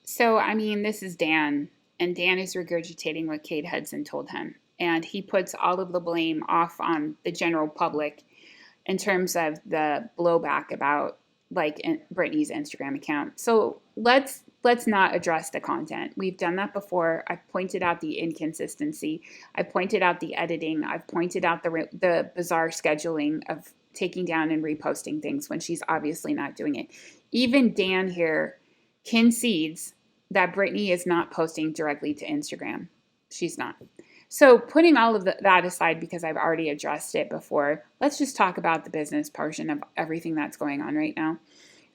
So, I mean, this is Dan, and Dan is regurgitating what Kate Hudson told him. And he puts all of the blame off on the general public in terms of the blowback about Britney's Instagram account. So let's not address the content. We've done that before. I've pointed out the inconsistency. I've pointed out the editing. I've pointed out the bizarre scheduling of taking down and reposting things when she's obviously not doing it. Even Dan here concedes that Britney is not posting directly to Instagram. She's not. So putting all of that aside, because I've already addressed it before, let's just talk about the business portion of everything that's going on right now.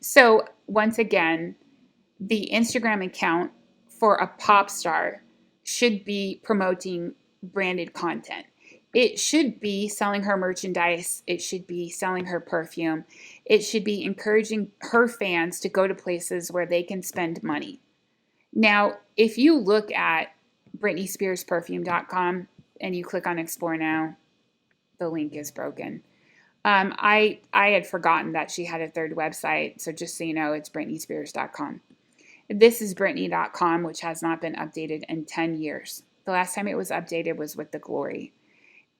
So once again, the Instagram account for a pop star should be promoting branded content. It should be selling her merchandise. It should be selling her perfume. It should be encouraging her fans to go to places where they can spend money. Now, if you look at BritneySpearsPerfume.com and you click on Explore Now, the link is broken. I had forgotten that she had a third website, so just so you know, it's BritneySpears.com. This is Britney.com, which has not been updated in 10 years. The last time it was updated was with the Glory.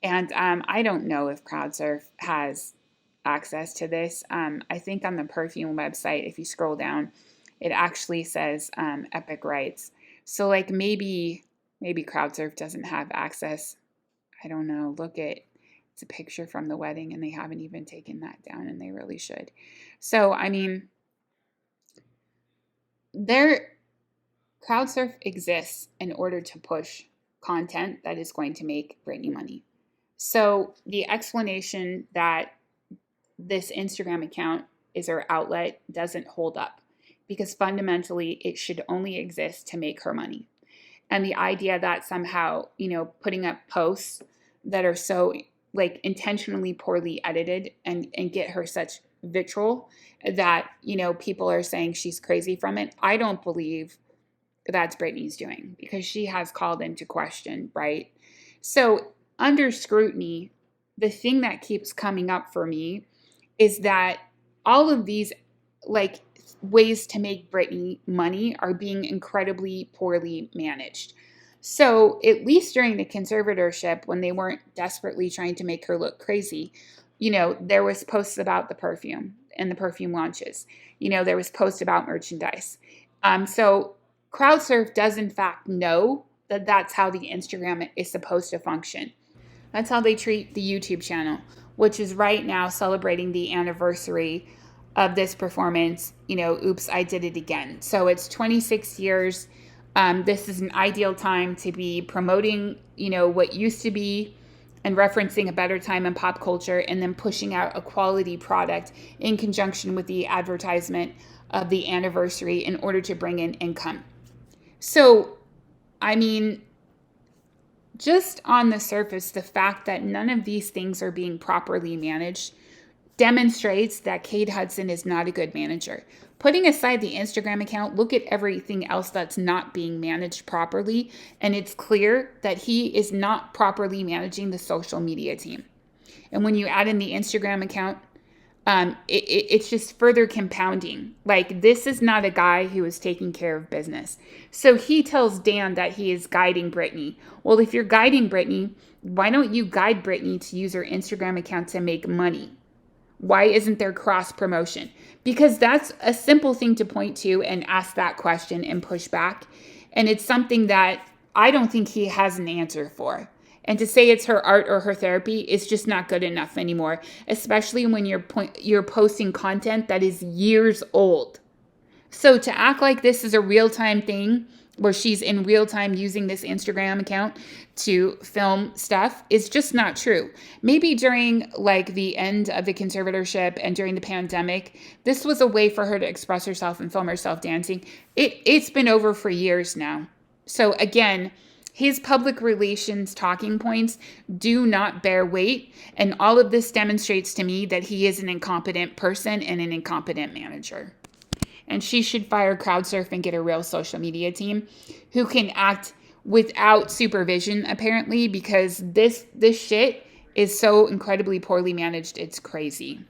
And I don't know if CrowdSurf has access to this. I think on the perfume website, if you scroll down, it actually says Epic Rights. So like maybe CrowdSurf doesn't have access. I don't know. It's a picture from the wedding and they haven't even taken that down and they really should. So, I mean, CrowdSurf exists in order to push content that is going to make Britney money. So the explanation that this Instagram account is her outlet doesn't hold up because fundamentally it should only exist to make her money. And the idea that somehow, putting up posts that are so intentionally poorly edited and get her such vitriol that, people are saying she's crazy from it. I don't believe that's Britney's doing because she has called into question, right? So under scrutiny, the thing that keeps coming up for me is that all of these ways to make Britney money are being incredibly poorly managed. So at least during the conservatorship, when they weren't desperately trying to make her look crazy, there was posts about the perfume and the perfume launches. There was posts about merchandise. So CrowdSurf does in fact know that that's how the Instagram is supposed to function. That's how they treat the YouTube channel, which is right now celebrating the anniversary of this performance, Oops, I Did It Again. So it's 26 years. This is an ideal time to be promoting, what used to be and referencing a better time in pop culture and then pushing out a quality product in conjunction with the advertisement of the anniversary in order to bring in income. So, I mean, just on the surface, the fact that none of these things are being properly managed demonstrates that Kate Hudson is not a good manager. Putting aside the Instagram account, look at everything else that's not being managed properly, and it's clear that he is not properly managing the social media team. And when you add in the Instagram account, it's just further compounding. This is not a guy who is taking care of business. So he tells Dan that he is guiding Britney. Well, if you're guiding Britney, why don't you guide Britney to use her Instagram account to make money? Why isn't there cross promotion? Because that's a simple thing to point to and ask that question and push back. And it's something that I don't think he has an answer for. And to say it's her art or her therapy is just not good enough anymore, especially when you're posting content that is years old. So to act like this is a real-time thing where she's in real time using this Instagram account to film stuff is just not true. Maybe during the end of the conservatorship and during the pandemic, this was a way for her to express herself and film herself dancing. It's been over for years now. So again, his public relations talking points do not bear weight. And all of this demonstrates to me that he is an incompetent person and an incompetent manager. And she should fire CrowdSurf and get a real social media team who can act without supervision, apparently, because this shit is so incredibly poorly managed. It's crazy.